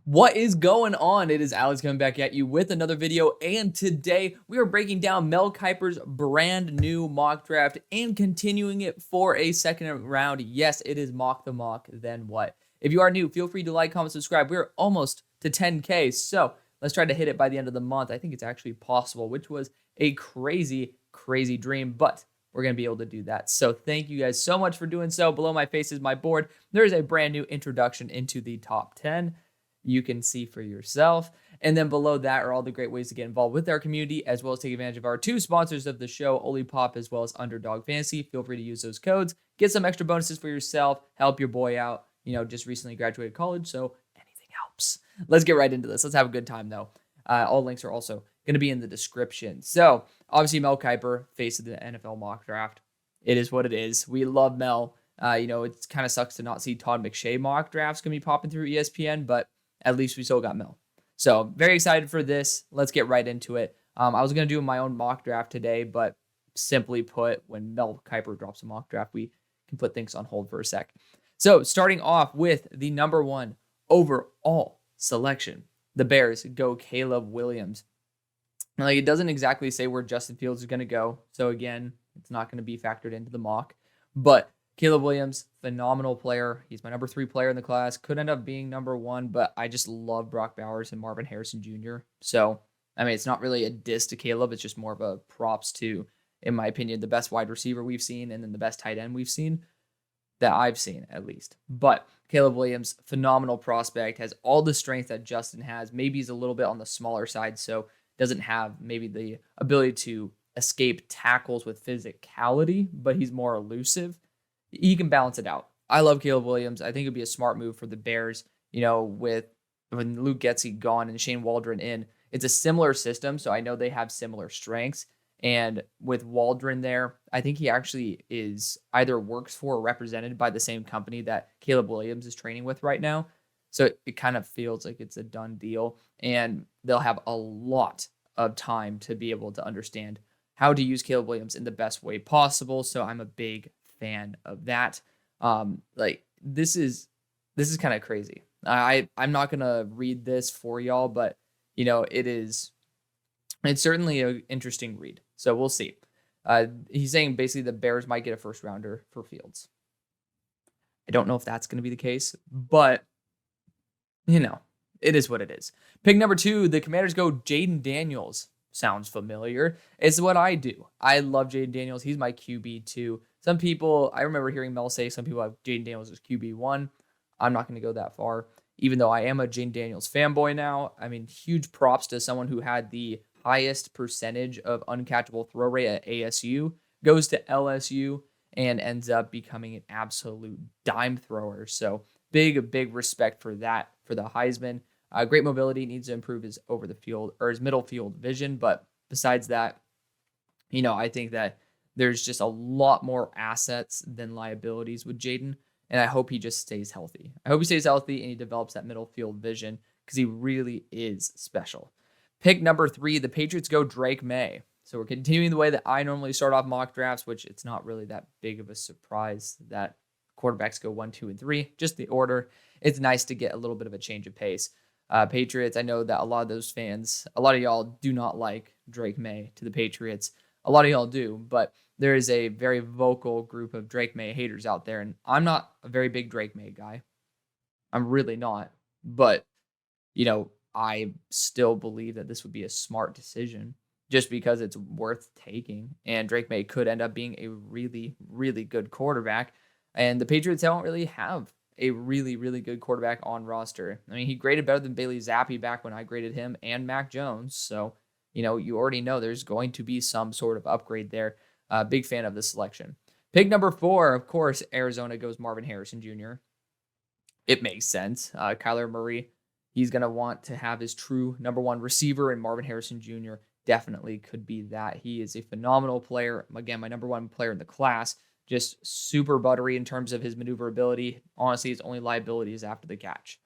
What is going on? It is Alex coming back at you with another video, and today we are breaking down Mel Kiper's brand new mock draft and continuing it for a second round. Yes, it is Mock the Mock, then what? If you are new, feel free to like, comment, subscribe. We're almost to 10K, so let's try to hit it by the end of the month. I think it's actually possible, which was a crazy, crazy dream, but we're going to be able to do that. So thank you guys so much for doing so. Below my face is my board. There is a brand new introduction into the top 10. You can see for yourself. And then below that are all the great ways to get involved with our community, as well as take advantage of our two sponsors of the show, Olipop as well as UnderDog Fantasy. Feel free to use those codes. Get some extra bonuses for yourself. Help your boy out. You know, just recently graduated college, so anything helps. Let's get right into this. Let's have a good time, though. All links are also going to be in the description. So, obviously, Mel Kiper, face of the NFL mock draft. It is what it is. We love Mel. It kind of sucks to not see Todd McShay mock drafts going to be popping through ESPN, but at least we still got Mel. So very excited for this. Let's get right into it. I was going to do my own mock draft today, but simply put, when Mel Kiper drops a mock draft, we can put things on hold for a sec. So starting off with the number one overall selection, the Bears go Caleb Williams. Now, it doesn't exactly say where Justin Fields is going to go. So again, it's not going to be factored into the mock, but Caleb Williams, phenomenal player. He's my number 3 player in the class. Could end up being number 1, but I just love Brock Bowers and Marvin Harrison Jr. So, I mean, it's not really a diss to Caleb. It's just more of a props to, in my opinion, the best wide receiver we've seen and then the best tight end we've seen, that I've seen at least. But Caleb Williams, phenomenal prospect, has all the strength that Justin has. Maybe he's a little bit on the smaller side, so doesn't have maybe the ability to escape tackles with physicality, but he's more elusive. He can balance it out. I love Caleb Williams. I think it'd be a smart move for the Bears, with when Luke Getsy gone and Shane Waldron in. It's a similar system, so I know they have similar strengths. And with Waldron there, I think he actually is either works for or represented by the same company that Caleb Williams is training with right now. So it kind of feels like it's a done deal. And they'll have a lot of time to be able to understand how to use Caleb Williams in the best way possible. So I'm a big fan of that. This is kind of crazy. I'm not gonna read this for y'all, but it's certainly an interesting read. So we'll see. He's saying basically the Bears might get a first rounder for Fields. I don't know if that's going to be the case, but it is what it is. Pick number 2, the Commanders go Jayden Daniels. Sounds familiar. It's what I do. I love Jayden Daniels. He's my QB 2. Some people, I remember hearing Mel say some people have Jayden Daniels as QB 1. I'm not going to go that far, even though I am a Jayden Daniels fanboy now. I mean, huge props to someone who had the highest percentage of uncatchable throw rate at ASU, goes to LSU, and ends up becoming an absolute dime thrower. So big respect for that, for the Heisman. Great mobility, needs to improve his over the field or his middle field vision. But besides that, I think that there's just a lot more assets than liabilities with Jayden. And I hope he just stays healthy. I hope he stays healthy and he develops that middle field vision because he really is special. Pick number 3, the Patriots go Drake Maye. So we're continuing the way that I normally start off mock drafts, which it's not really that big of a surprise that quarterbacks go 1, 2, and 3, just the order. It's nice to get a little bit of a change of pace. Patriots, I know that a lot of those fans, a lot of y'all do not like Drake Maye to the Patriots. A lot of y'all do, but there is a very vocal group of Drake Maye haters out there, and I'm not a very big Drake Maye guy. I'm really not, but, I still believe that this would be a smart decision just because it's worth taking, and Drake Maye could end up being a really, really good quarterback, and the Patriots don't really have a really, really good quarterback on roster. I mean, he graded better than Bailey Zappi back when I graded him and Mac Jones. So, you already know there's going to be some sort of upgrade there. Big fan of this selection. Pick number 4, of course, Arizona goes Marvin Harrison Jr. It makes sense. Kyler Murray, he's going to want to have his true number 1 receiver, and Marvin Harrison Jr. definitely could be that. He is a phenomenal player. Again, my number 1 player in the class. Just super buttery in terms of his maneuverability. Honestly, his only liability is after the catch.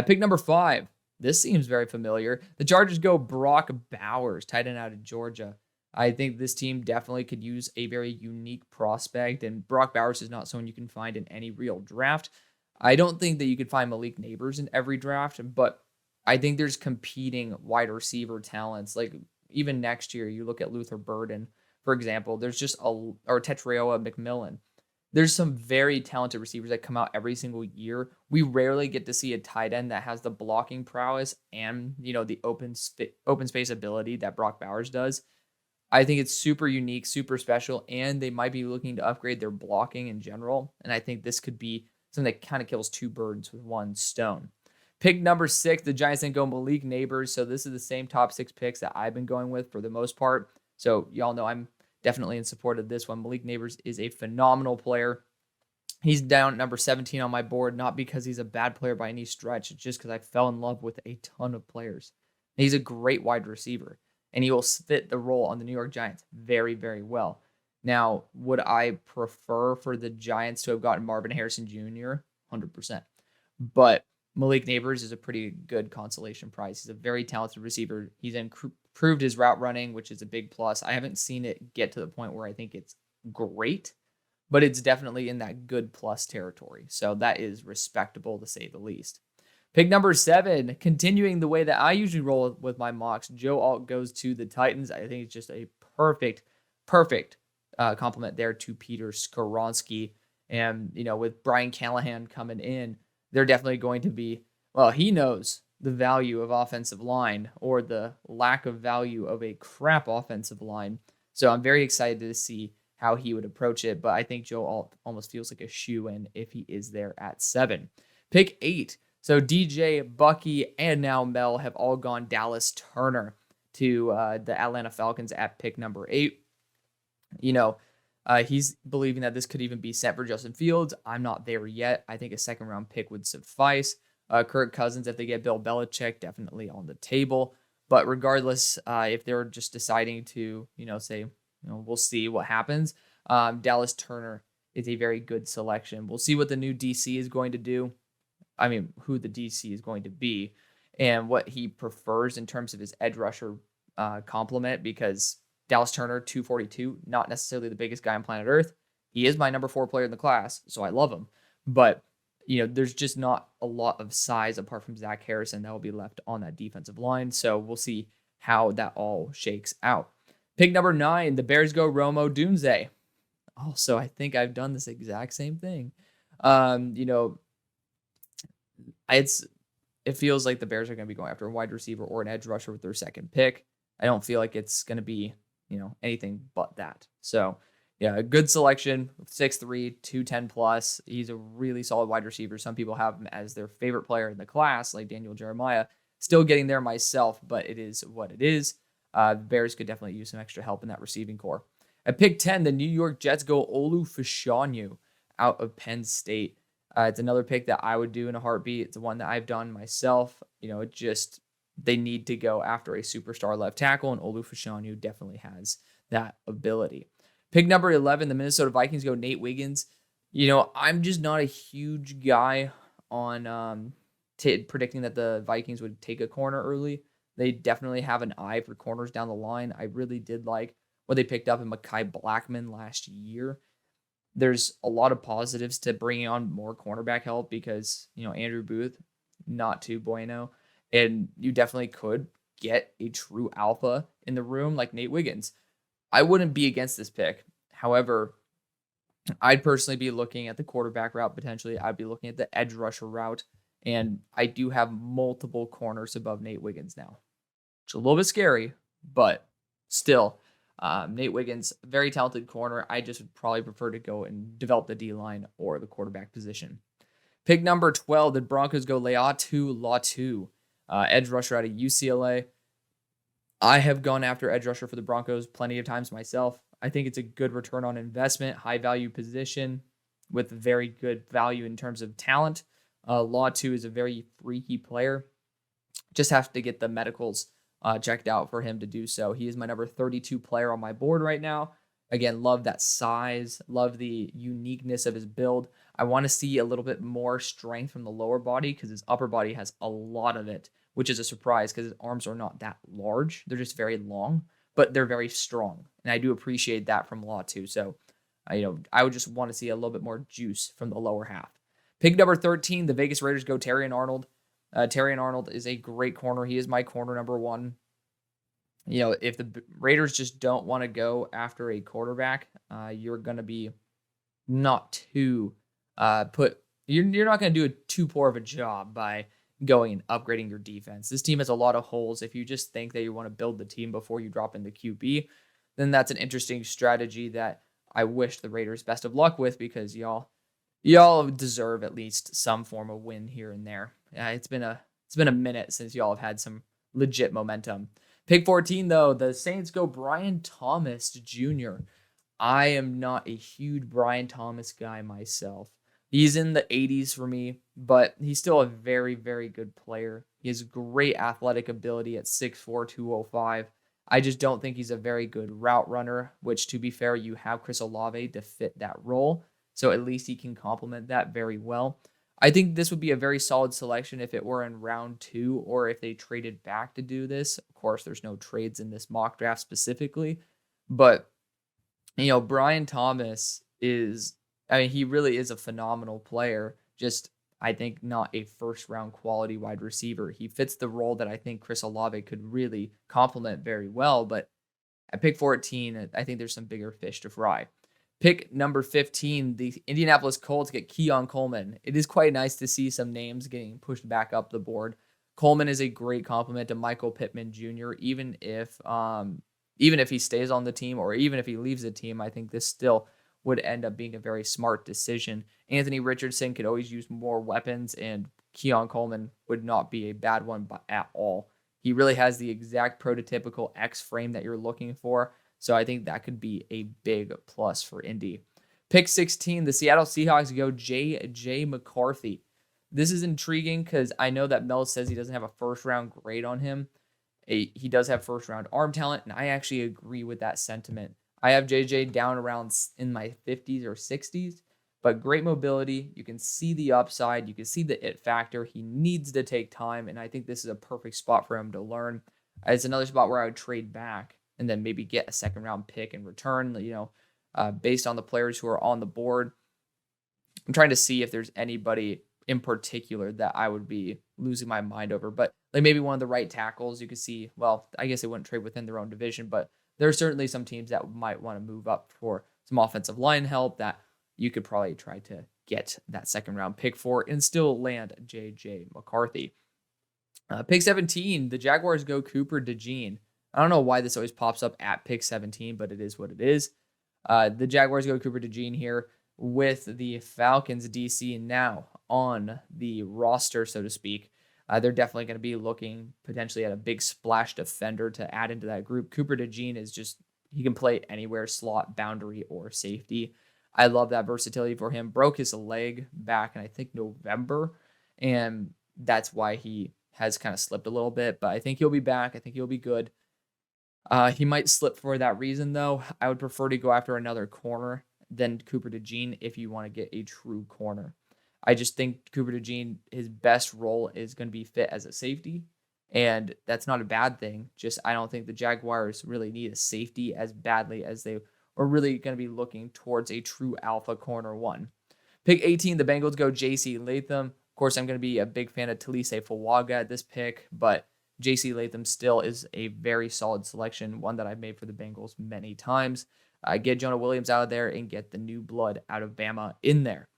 Pick number 5. This seems very familiar. The Chargers go Brock Bowers, tight end out of Georgia. I think this team definitely could use a very unique prospect, and Brock Bowers is not someone you can find in any real draft. I don't think that you could find Malik Neighbors in every draft, but I think there's competing wide receiver talents. Like even next year, you look at Luther Burden, for example. There's just or Tetraoa McMillan. There's some very talented receivers that come out every single year. We rarely get to see a tight end that has the blocking prowess and the open space ability that Brock Bowers does. I think it's super unique, super special, and they might be looking to upgrade their blocking in general. And I think this could be something that kind of kills two birds with one stone. Pick number 6, the Giants then go Malik Neighbors. So this is the same top 6 picks that I've been going with for the most part. So y'all know I'm definitely in support of this one. Malik Neighbors is a phenomenal player. He's down at number 17 on my board, not because he's a bad player by any stretch. It's just because I fell in love with a ton of players. He's a great wide receiver, and he will fit the role on the New York Giants very, very well. Now, would I prefer for the Giants to have gotten Marvin Harrison Jr.? 100%. But Malik Neighbors is a pretty good consolation prize. He's a very talented receiver. He's improved his route running, which is a big plus. I haven't seen it get to the point where I think it's great, but it's definitely in that good plus territory. So that is respectable to say the least. Pick number 7, continuing the way that I usually roll with my mocks, Joe Alt goes to the Titans. I think it's just a perfect compliment there to Peter Skoronski. And, with Brian Callahan coming in, they're definitely going to be, he knows the value of offensive line or the lack of value of a crap offensive line. So I'm very excited to see how he would approach it. But I think Joe Alt almost feels like a shoe-in if he is there at 7. Pick 8. So DJ, Bucky, and now Mel have all gone Dallas Turner to the Atlanta Falcons at pick number 8. He's believing that this could even be set for Justin Fields. I'm not there yet. I think a second-round pick would suffice. Kirk Cousins, if they get Bill Belichick, definitely on the table. But regardless, if they're just deciding to, say, we'll see what happens, Dallas Turner is a very good selection. We'll see what the new DC is going to do. I mean, who the DC is going to be and what he prefers in terms of his edge rusher complement, because Dallas Turner, 242, not necessarily the biggest guy on planet Earth. He is my number 4 player in the class, so I love him. But, there's just not a lot of size apart from Zach Harrison that will be left on that defensive line. So we'll see how that all shakes out. Pick number 9, the Bears go Rome Odunze. Also, I think I've done this exact same thing. It feels like the Bears are going to be going after a wide receiver or an edge rusher with their second pick. I don't feel like it's going to be anything but that. So, yeah, a good selection, 6'3", 210 plus. He's a really solid wide receiver. Some people have him as their favorite player in the class, like Daniel Jeremiah. Still getting there myself, but it is what it is. The Bears could definitely use some extra help in that receiving core. At pick 10, the New York Jets go Olu Fashanu out of Penn State. It's another pick that I would do in a heartbeat. It's one that I've done myself. They need to go after a superstar left tackle, and Olu Fashanu definitely has that ability. Pick number 11, the Minnesota Vikings go Nate Wiggins. I'm just not a huge guy on predicting that the Vikings would take a corner early. They definitely have an eye for corners down the line. I really did like what they picked up in Mekhi Blackmon last year. There's a lot of positives to bringing on more cornerback help because, Andrew Booth, not too bueno. And you definitely could get a true alpha in the room like Nate Wiggins. I wouldn't be against this pick. However, I'd personally be looking at the quarterback route potentially. I'd be looking at the edge rusher route. And I do have multiple corners above Nate Wiggins now. It's a little bit scary, but still, Nate Wiggins, very talented corner. I just would probably prefer to go and develop the D-line or the quarterback position. Pick number 12, the Broncos go Laiatu Latu, edge rusher out of UCLA. I have gone after edge rusher for the Broncos plenty of times myself. I think it's a good return on investment, high value position with very good value in terms of talent. Latu is a very freaky player. Just have to get the medicals checked out for him to do so. He is my number 32 player on my board right now. Again, love that size, love the uniqueness of his build. I want to see a little bit more strength from the lower body because his upper body has a lot of it, which is a surprise because his arms are not that large. They're just very long, but they're very strong. And I do appreciate that from Latu. So, I would just want to see a little bit more juice from the lower half. Pick number 13, the Vegas Raiders go Terrion Arnold. Terry Arnold is a great corner. He is my corner number one. If the Raiders just don't want to go after a quarterback, you're going to be not too you're not going to do a too poor of a job by going and upgrading your defense. This team has a lot of holes. If you just think that you want to build the team before you drop in the QB, then that's an interesting strategy that I wish the Raiders best of luck with, because y'all deserve at least some form of win here and there. It's been a minute since y'all have had some legit momentum. Pick 14 though, the Saints go Brian Thomas Jr. I am not a huge Brian Thomas guy myself. He's in the 80s for me, but he's still a very, very good player. He has great athletic ability at 6'4", 205. I just don't think he's a very good route runner, which, to be fair, you have Chris Olave to fit that role. So at least he can complement that very well. I think this would be a very solid selection if it were in round 2 or if they traded back to do this. Of course, there's no trades in this mock draft specifically, but Brian Thomas he really is a phenomenal player. Just, I think, not a first round quality wide receiver. He fits the role that I think Chris Olave could really complement very well. But at pick 14, I think there's some bigger fish to fry. Pick number 15, the Indianapolis Colts get Keon Coleman. It is quite nice to see some names getting pushed back up the board. Coleman is a great compliment to Michael Pittman Jr. Even if he stays on the team or even if he leaves the team, I think this still would end up being a very smart decision. Anthony Richardson could always use more weapons, and Keon Coleman would not be a bad one at all. He really has the exact prototypical X frame that you're looking for, so I think that could be a big plus for Indy. Pick 16, the Seattle Seahawks go J.J. McCarthy. This is intriguing because I know that Mel says he doesn't have a first-round grade on him. He does have first-round arm talent, and I actually agree with that sentiment. I have JJ down around in my 50s or 60s, but great mobility. You can see the upside. You can see the it factor. He needs to take time, and I think this is a perfect spot for him to learn. It's another spot where I would trade back and then maybe get a second-round pick in return, based on the players who are on the board. I'm trying to see if there's anybody in particular that I would be losing my mind over, but maybe one of the right tackles. You could see, well, I guess they wouldn't trade within their own division, but there are certainly some teams that might want to move up for some offensive line help that you could probably try to get that second round pick for and still land J.J. McCarthy. Pick 17, the Jaguars go Cooper DeJean. I don't know why this always pops up at pick 17, but it is what it is. The Jaguars go Cooper DeJean here with the Falcons DC now on the roster, so to speak. They're definitely going to be looking potentially at a big splash defender to add into that group. Cooper DeJean is he can play anywhere, slot, boundary, or safety. I love that versatility for him. Broke his leg back in, I think, November, and that's why he has kind of slipped a little bit, but I think he'll be back. I think he'll be good. He might slip for that reason, though. I would prefer to go after another corner than Cooper DeJean if you want to get a true corner. I just think Cooper DeJean, his best role is going to be fit as a safety, and that's not a bad thing. Just I don't think the Jaguars really need a safety as badly as they are really going to be looking towards a true alpha corner one. Pick 18, the Bengals go J.C. Latham. Of course, I'm going to be a big fan of Talise Fuaga at this pick, but J.C. Latham still is a very solid selection, one that I've made for the Bengals many times. Get Jonah Williams out of there and get the new blood out of Bama in there.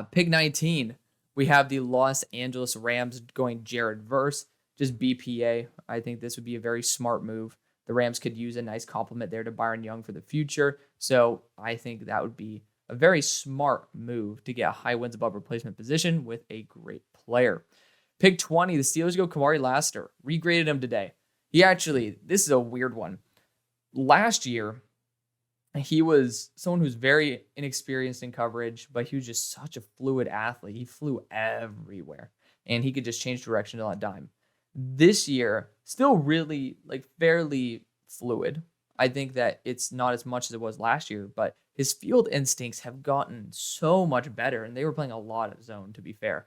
Pick 19, we have the Los Angeles Rams going Jared Verse, just BPA. I think this would be a very smart move. The Rams could use a nice compliment there to Byron Young for the future, so I think that would be a very smart move to get a high wins above replacement position with a great player. Pick 20, the Steelers go Kamari Lassiter. Regraded him today. This is a weird one. Last year, he was someone who's very inexperienced in coverage, but he was just such a fluid athlete. He flew everywhere, and he could just change direction on a dime. This year, still really fairly fluid. I think that it's not as much as it was last year, but his field instincts have gotten so much better, and they were playing a lot of zone, to be fair.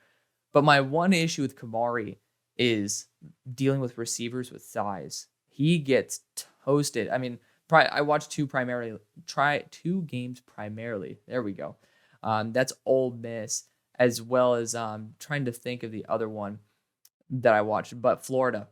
But my one issue with Kamari is dealing with receivers with size. He gets toasted. I mean, I watched two games primarily. There we go. That's Ole Miss as well as trying to think of the other one that I watched, but Florida.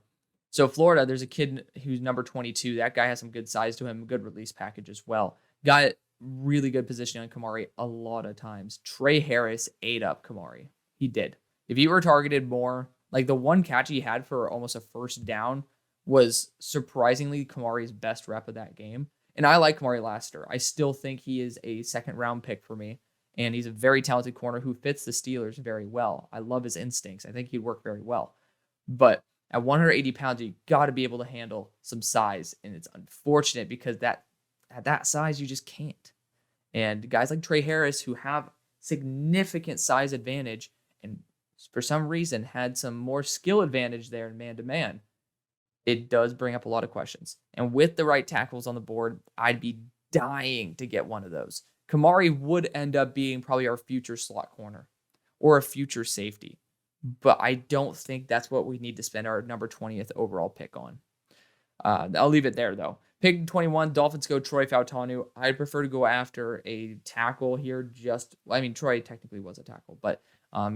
So Florida, there's a kid who's number 22. That guy has some good size to him, good release package as well. Got really good positioning on Kamari a lot of times. Trey Harris ate up Kamari. He did. If he were targeted more, like the one catch he had for almost a first down was surprisingly Kamari's best rep of that game. And I like Kamari Lassiter. I still think he is a second round pick for me. And he's a very talented corner who fits the Steelers very well. I love his instincts. I think he'd work very well. But at 180 pounds, you got to be able to handle some size. And it's unfortunate because at that size, you just can't. And guys like Trey Harris, who have significant size advantage and for some reason had some more skill advantage there in man-to-man, it does bring up a lot of questions. And with the right tackles on the board, I'd be dying to get one of those. Kamari would end up being probably our future slot corner or a future safety. But I don't think that's what we need to spend our number 20th overall pick on. I'll leave it there, though. Pick 21, Dolphins go Troy Fautanu. I'd prefer to go after a tackle here. Troy technically was a tackle, but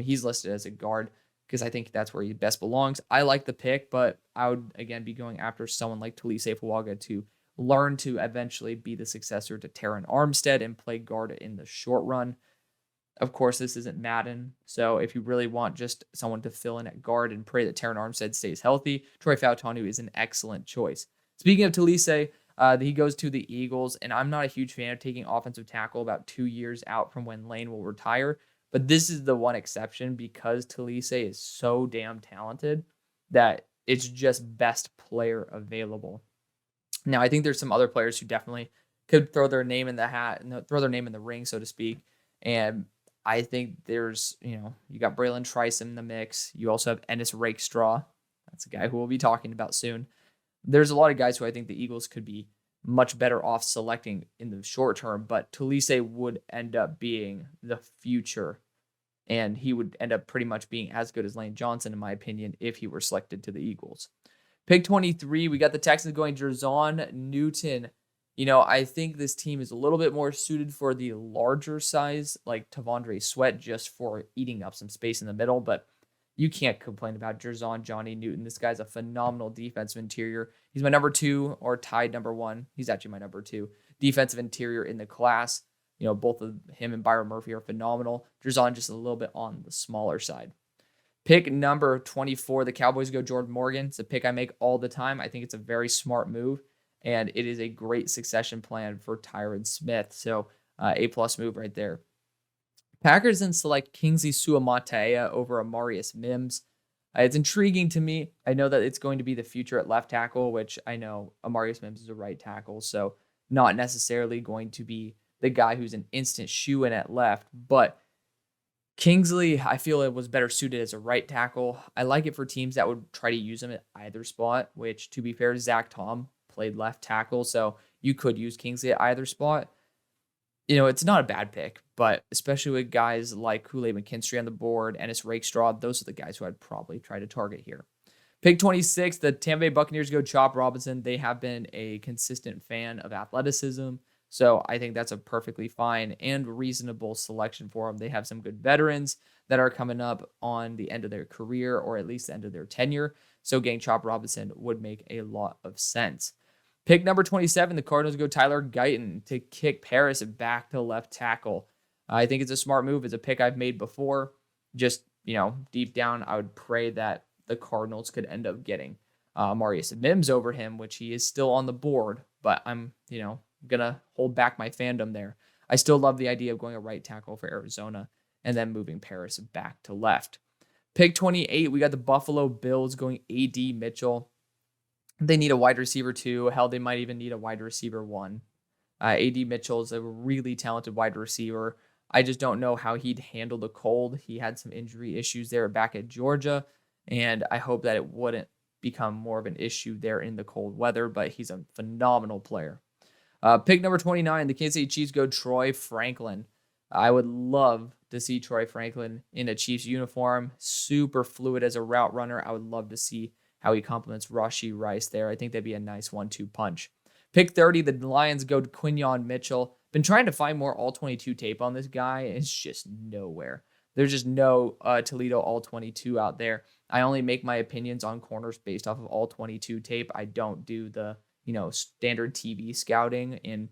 he's listed as a guard because I think that's where he best belongs. I like the pick, but I would, again, be going after someone like Talise Fuaga to learn to eventually be the successor to Terran Armstead and play guard in the short run. Of course, this isn't Madden, so if you really want just someone to fill in at guard and pray that Terran Armstead stays healthy, Troy Fautanu is an excellent choice. Speaking of Talise, he goes to the Eagles, and I'm not a huge fan of taking offensive tackle about 2 years out from when Lane will retire, but this is the one exception because Talise is so damn talented that it's just best player available. Now, I think there's some other players who definitely could throw their name in the hat and throw their name in the ring, so to speak, and I think there's, you got Braylon Trice in the mix. You also have Ennis Rakestraw. That's a guy who we'll be talking about soon. There's a lot of guys who I think the Eagles could be much better off selecting in the short term, but Talise would end up being the future, and he would end up pretty much being as good as Lane Johnson, in my opinion, if he were selected to the Eagles. Pick 23, we got the Texans going Jerzon Newton. I think this team is a little bit more suited for the larger size, like Tavondre Sweat, just for eating up some space in the middle. But you can't complain about Jerzon Johnny Newton. This guy's a phenomenal defensive interior. He's my number 2 or tied number 1. He's actually my number 2 defensive interior in the class. Both of him and Byron Murphy are phenomenal. Jerzon just a little bit on the smaller side. Pick number 24, the Cowboys go Jordan Morgan. It's a pick I make all the time. I think it's a very smart move. And it is a great succession plan for Tyron Smith. So A+ move right there. Packers then select Kingsley Suamatea over Amarius Mims. It's intriguing to me. I know that it's going to be the future at left tackle, which I know Amarius Mims is a right tackle. So not necessarily going to be the guy who's an instant shoe-in at left. But Kingsley, I feel it was better suited as a right tackle. I like it for teams that would try to use him at either spot, which, to be fair, Zach Tom played left tackle, so you could use Kingsley at either spot. It's not a bad pick, but especially with guys like Kool-Aid McKinstry on the board, Ennis Rakestraw, those are the guys who I'd probably try to target here. Pick 26, the Tampa Bay Buccaneers go Chop Robinson. They have been a consistent fan of athleticism, so I think that's a perfectly fine and reasonable selection for them. They have some good veterans that are coming up on the end of their career, or at least the end of their tenure, so getting Chop Robinson would make a lot of sense. Pick number 27, the Cardinals go Tyler Guyton to kick Paris back to left tackle. I think it's a smart move. It's a pick I've made before. Just, deep down, I would pray that the Cardinals could end up getting Amarius Mims over him, which he is still on the board, but I'm, going to hold back my fandom there. I still love the idea of going a right tackle for Arizona and then moving Paris back to left. Pick 28, we got the Buffalo Bills going A.D. Mitchell. They need a wide receiver 2. Hell, they might even need a wide receiver 1. A.D. Mitchell is a really talented wide receiver. I just don't know how he'd handle the cold. He had some injury issues there back at Georgia, and I hope that it wouldn't become more of an issue there in the cold weather, but he's a phenomenal player. Pick number 29, the Kansas City Chiefs go Troy Franklin. I would love to see Troy Franklin in a Chiefs uniform, super fluid as a route runner. I would love to see how he complements Rashee Rice there. I think that'd be a nice 1-2 punch. Pick 30, the Lions go to Quinyon Mitchell. Been trying to find more all-22 tape on this guy. It's just nowhere. There's just no Toledo all 22 out there. I only make my opinions on corners based off of all 22 tape. I don't do the, standard TV scouting. And,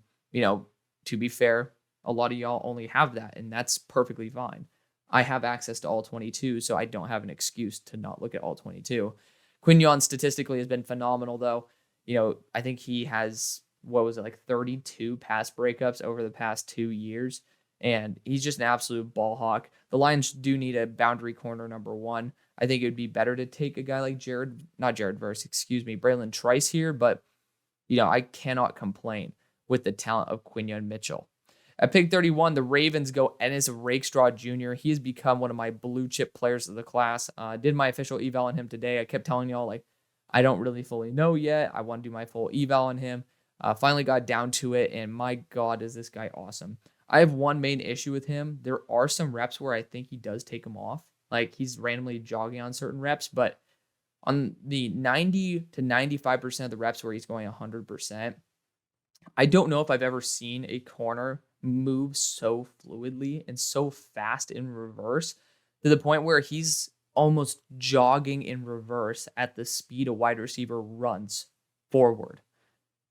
to be fair, a lot of y'all only have that, and that's perfectly fine. I have access to all 22, so I don't have an excuse to not look at all 22. Quignon statistically has been phenomenal, though. I think he has, 32 pass breakups over the past 2 years, and he's just an absolute ball hawk. The Lions do need a boundary corner number one. I think it would be better to take a guy like Braylon Trice here, but, I cannot complain with the talent of Quignon Mitchell. At pick 31, the Ravens go Ennis Rakestraw Jr. He has become one of my blue chip players of the class. Did my official eval on him today. I kept telling y'all, I don't really fully know yet. I want to do my full eval on him. Finally got down to it, and my God, is this guy awesome. I have one main issue with him. There are some reps where I think he does take him off. He's randomly jogging on certain reps, but on the 90 to 95% of the reps where he's going 100%, I don't know if I've ever seen a corner move so fluidly and so fast in reverse to the point where he's almost jogging in reverse at the speed a wide receiver runs forward.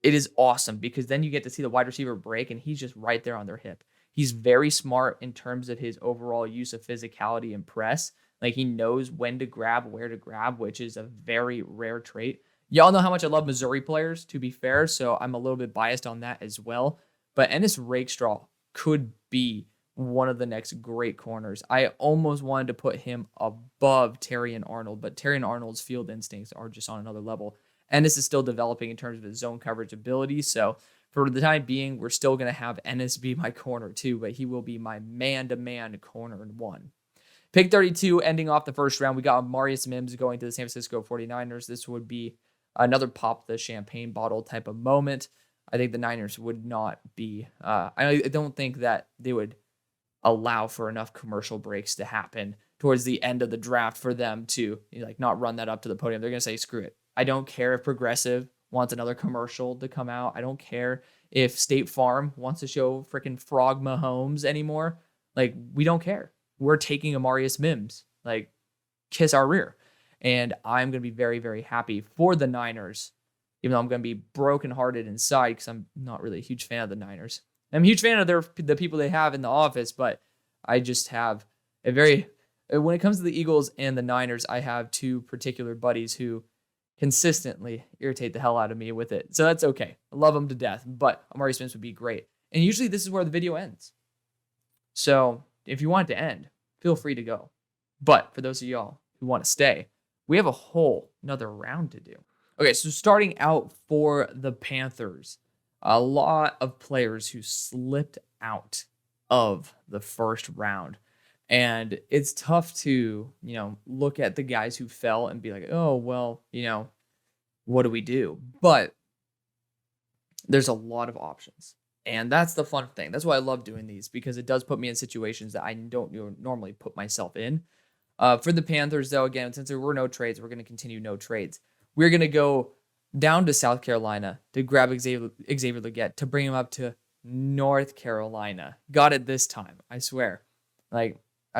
It is awesome because then you get to see the wide receiver break and he's just right there on their hip. He's very smart in terms of his overall use of physicality and press. He knows when to grab, where to grab, which is a very rare trait. Y'all know how much I love Missouri players, to be fair, so I'm a little bit biased on that as well. But Ennis Rakestraw could be one of the next great corners. I almost wanted to put him above Terry and Arnold, but Terry and Arnold's field instincts are just on another level. Ennis is still developing in terms of his zone coverage ability, so for the time being, we're still going to have Ennis be my corner too, but he will be my man-to-man corner in one. Pick 32, ending off the first round, we got Marius Mims going to the San Francisco 49ers. This would be another pop the champagne bottle type of moment. I think the Niners would not be, I don't think that they would allow for enough commercial breaks to happen towards the end of the draft for them to not run that up to the podium. They're going to say, screw it. I don't care if Progressive wants another commercial to come out. I don't care if State Farm wants to show freaking Frog Mahomes anymore. We don't care. We're taking Amarius Mims. Kiss our rear. And I'm going to be very, very happy for the Niners, even though I'm going to be brokenhearted inside because I'm not really a huge fan of the Niners. I'm a huge fan of the people they have in the office, but I just have when it comes to the Eagles and the Niners, I have two particular buddies who consistently irritate the hell out of me with it. So that's okay. I love them to death, but Amari Smith would be great. And usually this is where the video ends. So if you want it to end, feel free to go. But for those of y'all who want to stay, we have a whole another round to do. Okay, so starting out for the Panthers, a lot of players who slipped out of the first round. And it's tough to, look at the guys who fell and be like, oh, well, what do we do? But there's a lot of options. And that's the fun thing. That's why I love doing these, because it does put me in situations that I don't normally put myself in. For the Panthers, though, again, since there were no trades, we're going to continue no trades. We're going to go down to South Carolina to grab Xavier Legette to bring him up to North Carolina. Got it this time, I swear. I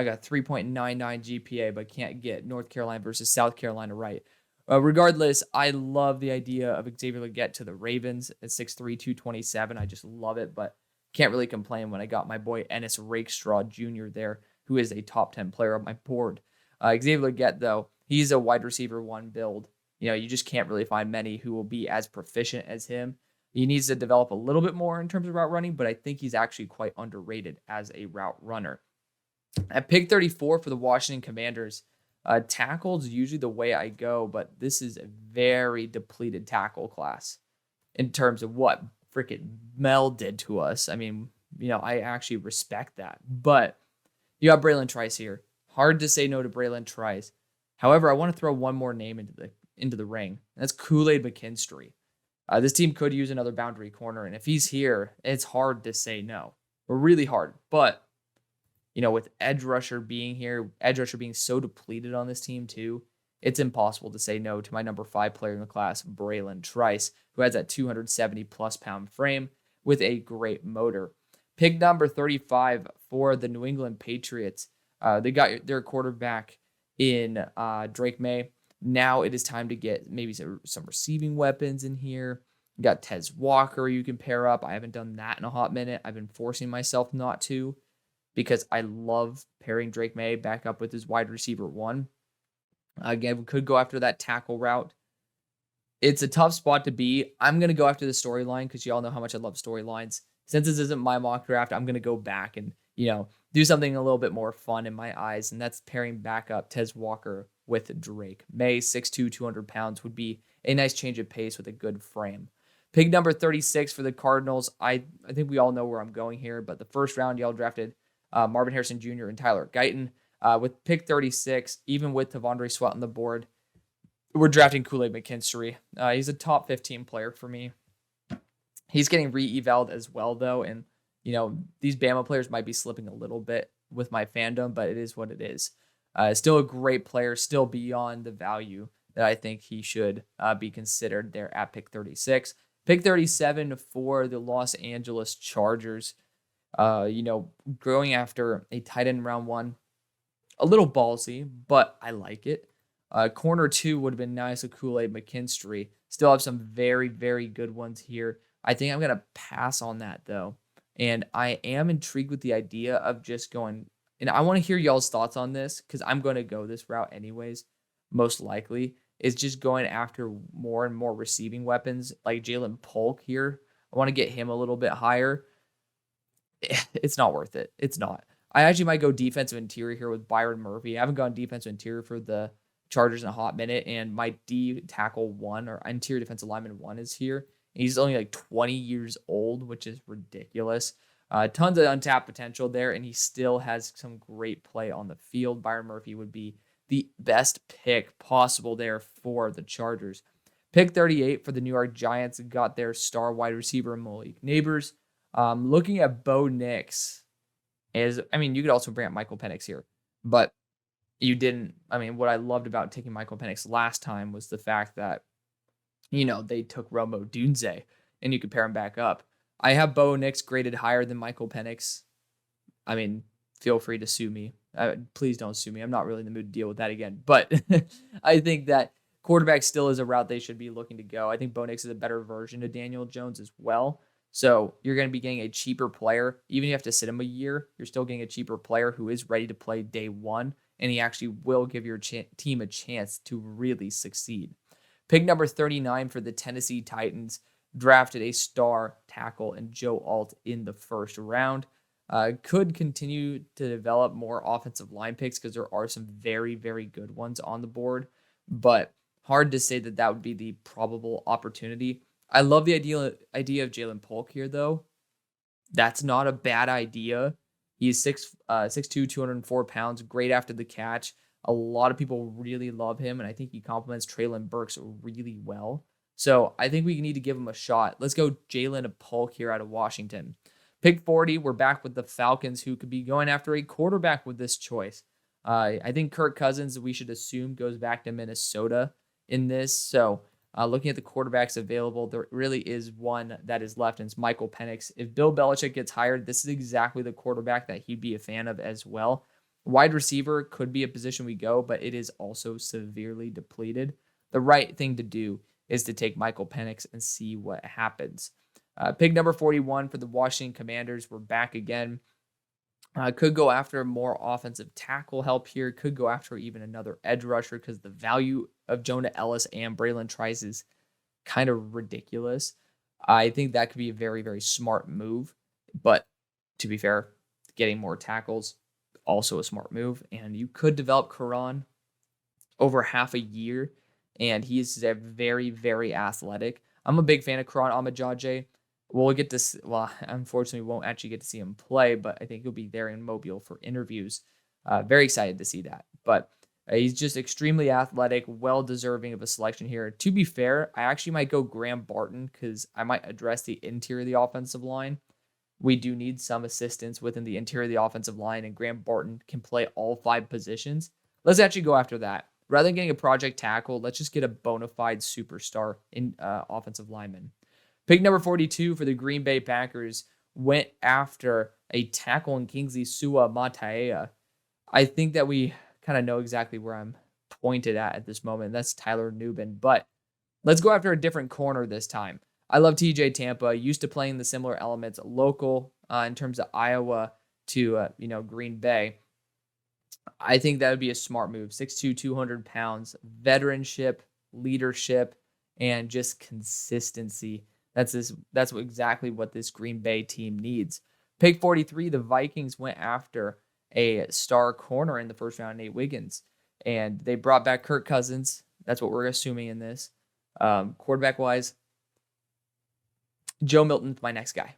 got 3.99 GPA, but can't get North Carolina versus South Carolina right. Regardless, I love the idea of Xavier Legette to the Ravens at 6'3", 227. I just love it, but can't really complain when I got my boy Ennis Rakestraw Jr. there, who is a top 10 player on my board. Xavier Legette, though, he's a wide receiver one build. You just can't really find many who will be as proficient as him. He needs to develop a little bit more in terms of route running, but I think he's actually quite underrated as a route runner. At pick 34 for the Washington Commanders, tackle's usually the way I go, but this is a very depleted tackle class in terms of what freaking Mel did to us. I mean, I actually respect that. But you got Braylon Trice here. Hard to say no to Braylon Trice. However, I want to throw one more name into the ring, and that's Kool-Aid McKinstry. This team could use another boundary corner, and if he's here, it's hard to say no. Really hard. But with edge rusher being here, edge rusher being so depleted on this team too, it's impossible to say no to my number 5 player in the class, Braylon Trice, who has that 270 plus pound frame with a great motor. Pick number 35 for the New England Patriots. They got their quarterback in Drake Maye. Now it is time to get maybe some receiving weapons in here. You got Tez Walker you can pair up. I haven't done that in a hot minute. I've been forcing myself not to because I love pairing Drake Maye back up with his wide receiver one. Again, we could go after that tackle route. It's a tough spot to be. I'm going to go after the storyline because you all know how much I love storylines. Since this isn't my mock draft, I'm going to go back and, do something a little bit more fun in my eyes, and that's pairing back up Tez Walker with Drake Maye. 6'2", 200 pounds would be a nice change of pace with a good frame. Pick number 36 for the Cardinals. I think we all know where I'm going here, but the first round, y'all drafted Marvin Harrison Jr. and Tyler Guyton. With pick 36, even with Tavondre Sweat on the board, we're drafting Kool-Aid McKinstry. He's a top 15 player for me. He's getting re-evaled as well, though, and these Bama players might be slipping a little bit with my fandom, but it is what it is. Still a great player, still beyond the value that I think he should be considered there at pick 36. Pick 37 for the Los Angeles Chargers. Going after a tight end in round one, a little ballsy, but I like it. Corner 2 would have been nice with Kool-Aid McKinstry. Still have some very, very good ones here. I think I'm going to pass on that, though. And I am intrigued with the idea of just going, and I want to hear y'all's thoughts on this because I'm going to go this route anyways, most likely, is just going after more and more receiving weapons like Jayden Polk here. I want to get him a little bit higher. It's not worth it. It's not. I actually might go defensive interior here with Byron Murphy. I haven't gone defensive interior for the Chargers in a hot minute, and my D tackle 1 or interior defensive lineman 1 is here. He's only like 20 years old, which is ridiculous. Tons of untapped potential there, and he still has some great play on the field. Byron Murphy would be the best pick possible there for the Chargers. Pick 38 for the New York Giants got their star wide receiver, Malik Neighbors. Looking at Bo Nix, you could also bring up Michael Penix here, but you didn't. What I loved about taking Michael Penix last time was the fact that, they took Romo Dunze, and you could pair him back up. I have Bo Nix graded higher than Michael Penix. Feel free to sue me. Please don't sue me. I'm not really in the mood to deal with that again. But I think that quarterback still is a route they should be looking to go. I think Bo Nix is a better version of Daniel Jones as well. So you're going to be getting a cheaper player. Even if you have to sit him a year, you're still getting a cheaper player who is ready to play day one, and he actually will give your team a chance to really succeed. Pick number 39 for the Tennessee Titans drafted a star tackle in Joe Alt in the first round. Could continue to develop more offensive line picks because there are some very, very good ones on the board, but hard to say that would be the probable opportunity. I love the idea of Jayden Polk here, though. That's not a bad idea. He's 6'2", 204 pounds, great after the catch. A lot of people really love him, and I think he complements Treylon Burks really well. So I think we need to give him a shot. Let's go Jayden Polk here out of Washington. Pick 40, we're back with the Falcons, who could be going after a quarterback with this choice. I think Kirk Cousins, we should assume, goes back to Minnesota in this. So looking at the quarterbacks available, there really is one that is left, and it's Michael Penix. If Bill Belichick gets hired, this is exactly the quarterback that he'd be a fan of as well. Wide receiver could be a position we go, but it is also severely depleted. The right thing to do is to take Michael Penix and see what happens. Pick number 41 for the Washington Commanders. We're back again. Could go after more offensive tackle help here. Could go after even another edge rusher because the value of Jonah Ellis and Braylon Trice is kind of ridiculous. I think that could be a very, very smart move. But to be fair, getting more tackles, also a smart move. And you could develop Quran over half a year, and he's very, very athletic. I'm a big fan of Quran Ahmadjadjeh. We'll get this. Well, unfortunately, we won't actually get to see him play, but I think he'll be there in Mobile for interviews. Very excited to see that. But he's just extremely athletic, well-deserving of a selection here. To be fair, I actually might go Graham Barton because I might address the interior of the offensive line. We do need some assistance within the interior of the offensive line, and Graham Barton can play all 5 positions. Let's actually go after that. Rather than getting a project tackle, let's just get a bona fide superstar in offensive lineman. Pick number 42 for the Green Bay Packers went after a tackle in Kingsley Sua Mataea. I think that we kind of know exactly where I'm pointed at this moment. That's Tyler Nubin. But let's go after a different corner this time. I love TJ Tampa. Used to playing the similar elements, local in terms of Iowa to Green Bay. I think that would be a smart move. 6'2", 200 pounds, veteranship, leadership, and just consistency. That's exactly what this Green Bay team needs. Pick 43, the Vikings went after a star corner in the first round, Nate Wiggins, and they brought back Kirk Cousins. That's what we're assuming in this. Quarterback wise, Joe Milton's my next guy.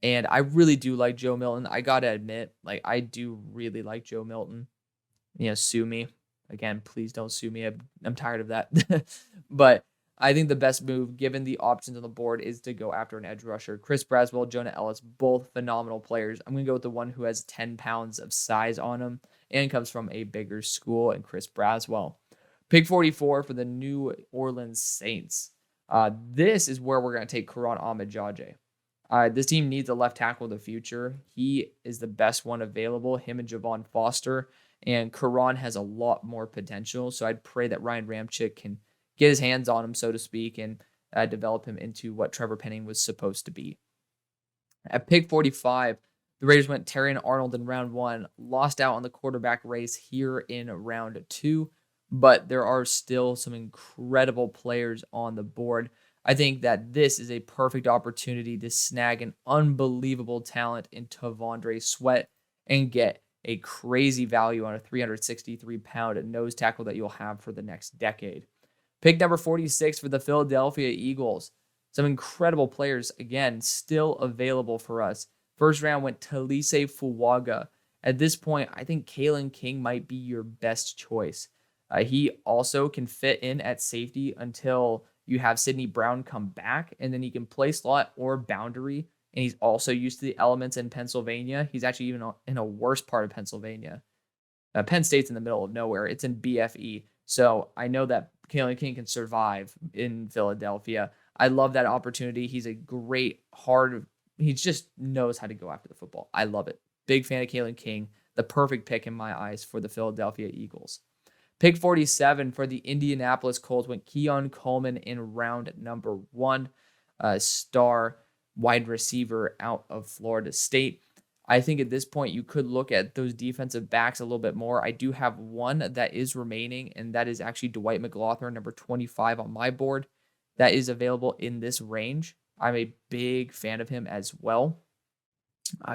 And I really do like Joe Milton. I got to admit, like, I do really like Joe Milton. Sue me. Again, please don't sue me. I'm tired of that. But I think the best move, given the options on the board, is to go after an edge rusher. Chris Braswell, Jonah Ellis, both phenomenal players. I'm going to go with the one who has 10 pounds of size on him and comes from a bigger school, and Chris Braswell. Pick 44 for the New Orleans Saints. This is where we're going to take Karan Ahmad-Jadjeh. This team needs a left tackle of the future. He is the best one available, him and Javon Foster. And Karan has a lot more potential. So I'd pray that Ryan Ramczyk can get his hands on him, so to speak, and develop him into what Trevor Penning was supposed to be. At pick 45, the Raiders went Terrion Arnold in round 1, lost out on the quarterback race here in round 2, but there are still some incredible players on the board. I think that this is a perfect opportunity to snag an unbelievable talent in Tavondre Sweat and get a crazy value on a 363-pound nose tackle that you'll have for the next decade. Pick number 46 for the Philadelphia Eagles. Some incredible players, again, still available for us. First round went Talise Fuaga. At this point, I think Kalen King might be your best choice. He also can fit in at safety until you have Sidney Brown come back, and then he can play slot or boundary. And he's also used to the elements in Pennsylvania. He's actually even in a worse part of Pennsylvania. Penn State's in the middle of nowhere. It's in BFE. So I know that Kalen King can survive in Philadelphia. I love that opportunity. He's a great, he just knows how to go after the football. I love it. Big fan of Kalen King. The perfect pick in my eyes for the Philadelphia Eagles. Pick 47 for the Indianapolis Colts went Keon Coleman in round number 1. Star wide receiver out of Florida State. I think at this point you could look at those defensive backs a little bit more. I do have one that is remaining, and that is actually Dwight McGlothern, number 25 on my board. That is available in this range. I'm a big fan of him as well.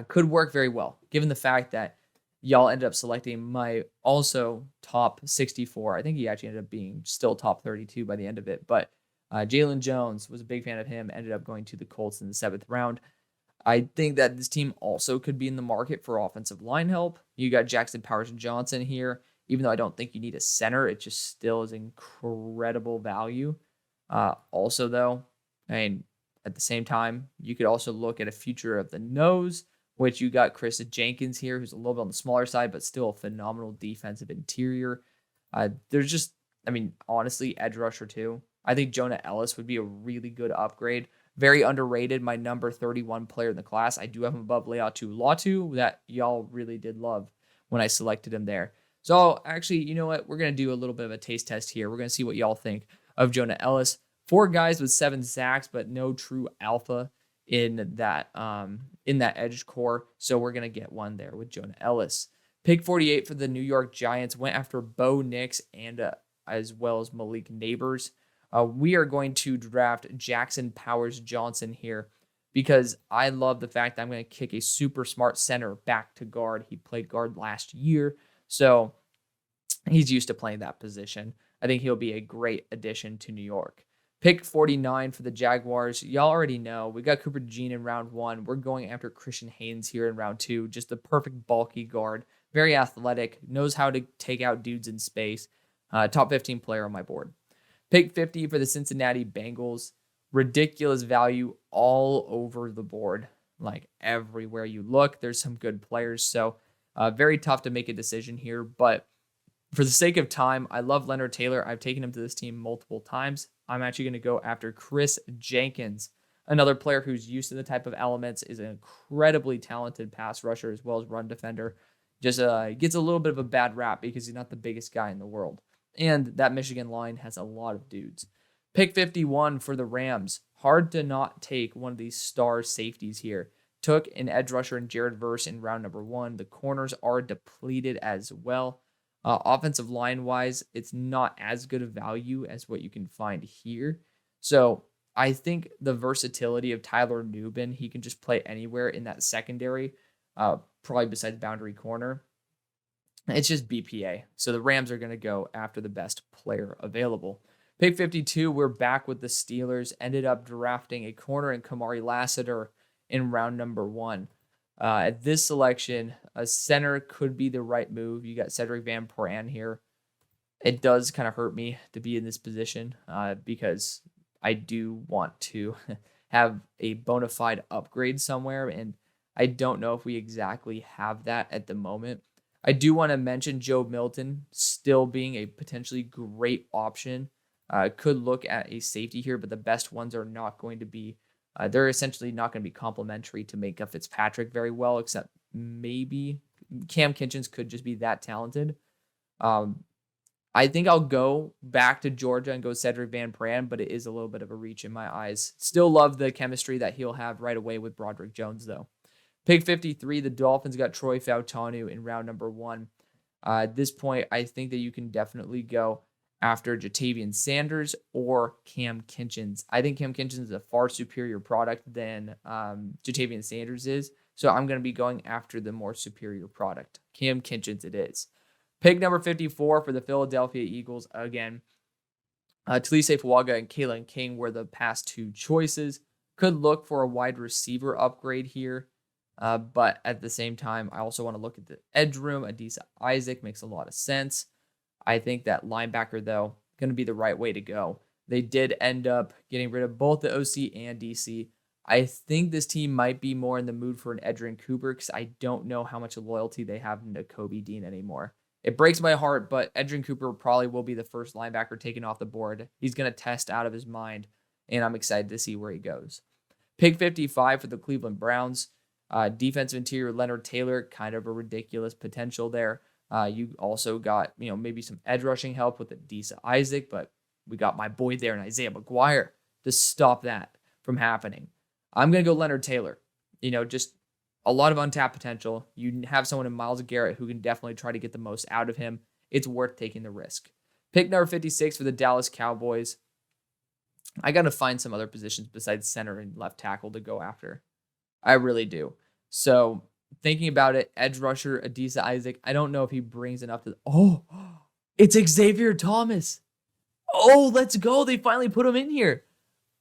Could work very well, given the fact that y'all ended up selecting my also top 64. I think he actually ended up being still top 32 by the end of it, but Jalen Jones, was a big fan of him, ended up going to the Colts in the 7th round. I think that this team also could be in the market for offensive line help. You got Jackson Powers-Johnson here. Even though I don't think you need a center, it just still is incredible value. Also, though, at the same time, you could also look at a future of the nose, which you got Chris Jenkins here, who's a little bit on the smaller side, but still a phenomenal defensive interior. There's just, honestly, edge rusher too. I think Jonah Ellis would be a really good upgrade. Very underrated, my number 31 player in the class. I do have him above Laiatu Latu, that y'all really did love when I selected him there. So actually, you know what? We're going to do a little bit of a taste test here. We're going to see what y'all think of Jonah Ellis. 4 guys with 7 sacks, but no true alpha in that edge core. So we're going to get one there with Jonah Ellis. Pick 48 for the New York Giants went after Bo Nix and as well as Malik Neighbors. We are going to draft Jackson Powers-Johnson here because I love the fact that I'm going to kick a super smart center back to guard. He played guard last year, so he's used to playing that position. I think he'll be a great addition to New York. Pick 49 for the Jaguars. Y'all already know. We got Cooper DeJean in round 1. We're going after Christian Haynes here in round 2. Just the perfect bulky guard. Very athletic. Knows how to take out dudes in space. Top 15 player on my board. Pick 50 for the Cincinnati Bengals. Ridiculous value all over the board. Like everywhere you look, there's some good players. So very tough to make a decision here. But for the sake of time, I love Leonard Taylor. I've taken him to this team multiple times. I'm actually going to go after Chris Jenkins, another player who's used to the type of elements, is an incredibly talented pass rusher as well as run defender. just gets a little bit of a bad rap because he's not the biggest guy in the world. And that Michigan line has a lot of dudes. Pick 51 for the Rams. Hard to not take one of these star safeties here. Took an edge rusher in Jared Verse in round number 1. The corners are depleted as well. Offensive line wise, it's not as good of value as what you can find here. So I think the versatility of Tyler Nubin, he can just play anywhere in that secondary, probably besides boundary corner. It's just BPA. So the Rams are going to go after the best player available. Pick 52, we're back with the Steelers. Ended up drafting a corner in Kamari Lassiter in round number 1. At this selection, a center could be the right move. You got Cedric Van Pran here. It does kind of hurt me to be in this position because I do want to have a bona fide upgrade somewhere, and I don't know if we exactly have that at the moment. I do want to mention Joe Milton still being a potentially great option. Could look at a safety here, but the best ones are not going to be they're essentially not going to be complementary to Minkah Fitzpatrick very well, except maybe Cam Kinchens could just be that talented. I think I'll go back to Georgia and go Cedric Van Pran, but it is a little bit of a reach in my eyes. Still love the chemistry that he'll have right away with Broderick Jones, though. Pick 53, the Dolphins got Troy Fautanu in round number 1. At this point, I think that you can definitely go after Jatavian Sanders or Cam Kinchens. I think Cam Kinchens is a far superior product than Jatavian Sanders is, so I'm going to be going after the more superior product. Cam Kinchens it is. Pick number 54 for the Philadelphia Eagles. Again, Talise Fuaga and Kalen King were the past 2 choices. Could look for a wide receiver upgrade here, but at the same time, I also want to look at the edge room. Adisa Isaac makes a lot of sense. I think that linebacker, though, going to be the right way to go. They did end up getting rid of both the OC and DC. I think this team might be more in the mood for an Edgerrin Cooper because I don't know how much loyalty they have into Kobe Dean anymore. It breaks my heart, but Edgerrin Cooper probably will be the first linebacker taken off the board. He's going to test out of his mind, and I'm excited to see where he goes. Pick 55 for the Cleveland Browns. Defensive interior Leonard Taylor, kind of a ridiculous potential there. You also got, maybe some edge rushing help with Adisa Isaac, but we got my boy there in Isaiah McGuire to stop that from happening. I'm going to go Leonard Taylor. Just a lot of untapped potential. You have someone in Myles Garrett who can definitely try to get the most out of him. It's worth taking the risk. Pick number 56 for the Dallas Cowboys. I got to find some other positions besides center and left tackle to go after. I really do. So thinking about it, edge rusher, Adisa Isaac, I don't know if he brings enough to... Oh, it's Xavier Thomas. Oh, let's go. They finally put him in here.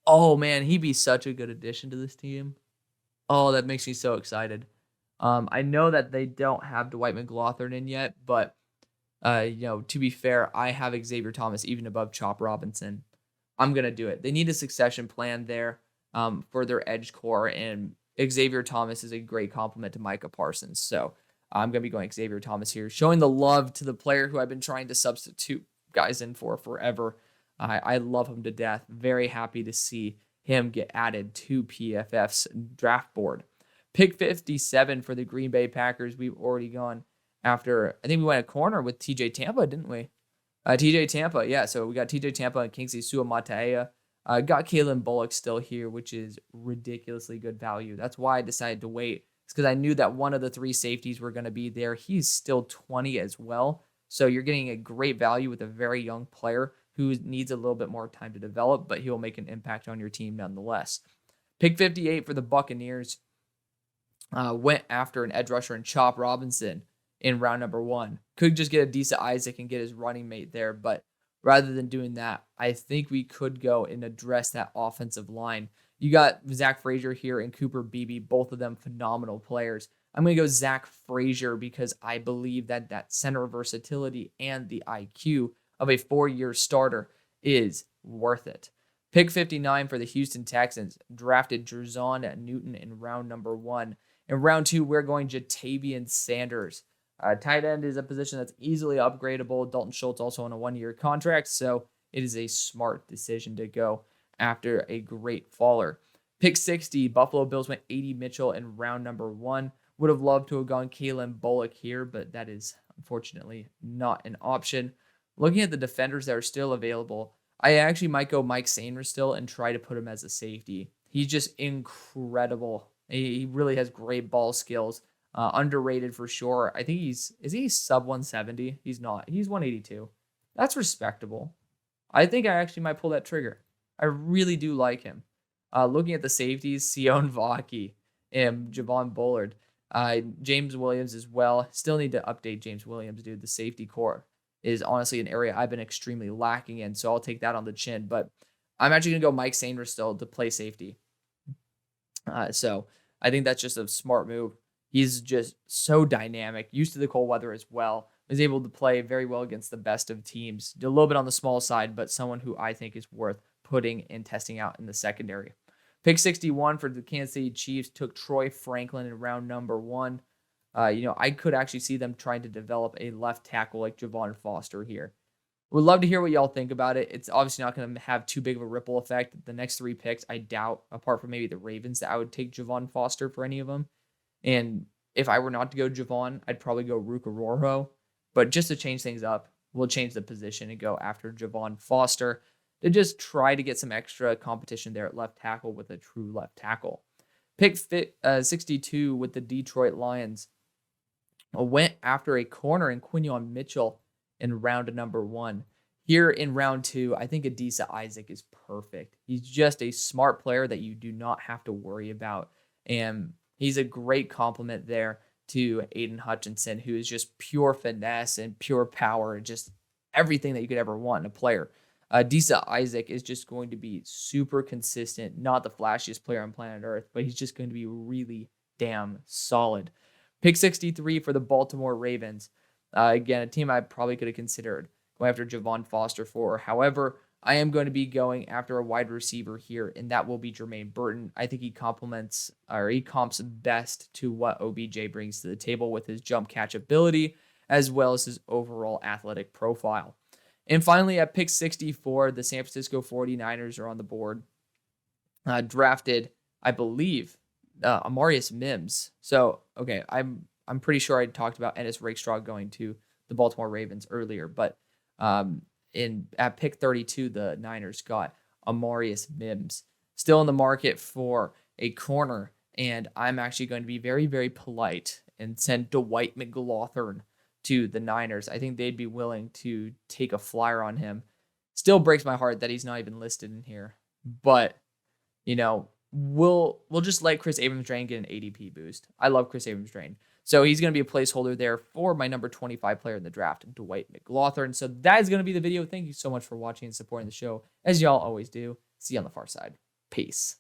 Oh, man, he'd be such a good addition to this team. Oh, that makes me so excited. I know that they don't have Dwight McLaughlin in yet, but, to be fair, I have Xavier Thomas even above Chop Robinson. I'm going to do it. They need a succession plan there for their edge core, and Xavier Thomas is a great compliment to Micah Parsons. So I'm going to be going Xavier Thomas here, showing the love to the player who I've been trying to substitute guys in for forever. I love him to death. Very happy to see him get added to PFF's draft board. Pick 57 for the Green Bay Packers. We've already gone after, I think we went a corner with TJ Tampa, didn't we? TJ Tampa, yeah. So we got TJ Tampa and Kingsley Suamataia. Got Kalen Bullock still here, which is ridiculously good value. That's why I decided to wait. It's because I knew that one of the 3 safeties were going to be there. He's still 20 as well. So you're getting a great value with a very young player who needs a little bit more time to develop, but he'll make an impact on your team nonetheless. Pick 58 for the Buccaneers. Went after an edge rusher and Chop Robinson in round number 1. Could just get Adisa Isaac and get his running mate there, but rather than doing that, I think we could go and address that offensive line. You got Zach Frazier here and Cooper Beebe, both of them phenomenal players. I'm going to go Zach Frazier because I believe that center versatility and the IQ of a 4-year starter is worth it. Pick 59 for the Houston Texans. Drafted Jerzon Newton in round number 1. In round 2, we're going Jatavian Sanders. Tight end is a position that's easily upgradable. Dalton Schultz also on a 1-year contract, so it is a smart decision to go after a great faller. Pick 60, Buffalo Bills went 80 Mitchell in round number 1. Would have loved to have gone Kalen Bullock here, but that is unfortunately not an option. Looking at the defenders that are still available, I actually might go Mike Sainer still and try to put him as a safety. He's just incredible. He really has great ball skills. Underrated for sure. I think is he sub 170? He's not. He's 182. That's respectable. I think I actually might pull that trigger. I really do like him. Looking at the safeties, Sion Vaki and Javon Bullard. James Williams as well. Still need to update James Williams, dude. The safety core is honestly an area I've been extremely lacking in, so I'll take that on the chin. But I'm actually going to go Mike Sainer still to play safety. So I think that's just a smart move. He's just so dynamic, used to the cold weather as well. Was able to play very well against the best of teams. Did a little bit on the small side, but someone who I think is worth putting and testing out in the secondary. Pick 61 for the Kansas City Chiefs took Troy Franklin in round number 1. I could actually see them trying to develop a left tackle like Javon Foster here. Would love to hear what y'all think about it. It's obviously not going to have too big of a ripple effect. The next 3 picks, I doubt, apart from maybe the Ravens, that I would take Javon Foster for any of them. And if I were not to go Javon, I'd probably go Rukaroro. But just to change things up, we'll change the position and go after Javon Foster to just try to get some extra competition there at left tackle with a true left tackle. Pick 62 with the Detroit Lions. Went after a corner in Quinion Mitchell in round number 1. Here in round 2, I think Adisa Isaac is perfect. He's just a smart player that you do not have to worry about. And he's a great complement there to Aiden Hutchinson, who is just pure finesse and pure power and just everything that you could ever want in a player. Adisa Isaac is just going to be super consistent, not the flashiest player on planet Earth, but he's just going to be really damn solid. Pick 63 for the Baltimore Ravens. Again, a team I probably could have considered going after Javon Foster for. However, I am going to be going after a wide receiver here, and that will be Jermaine Burton. I think he comps best to what OBJ brings to the table with his jump catch ability, as well as his overall athletic profile. And finally, at pick 64, the San Francisco 49ers are on the board. Drafted, I believe, Amarius Mims. So, okay, I'm pretty sure I talked about Ennis Rakestraw going to the Baltimore Ravens earlier, but at pick 32, the Niners got Amarius Mims. Still in the market for a corner, and I'm actually going to be very, very polite and send Dwight McLaughlin to the Niners. I think they'd be willing to take a flyer on him. Still breaks my heart that he's not even listed in here, but we'll just let Chris Abrams-Drain get an ADP boost. I love Chris Abrams-Drain. So he's going to be a placeholder there for my number 25 player in the draft, Dwight McLaughlin. So that is going to be the video. Thank you so much for watching and supporting the show, as y'all always do. See you on the far side. Peace.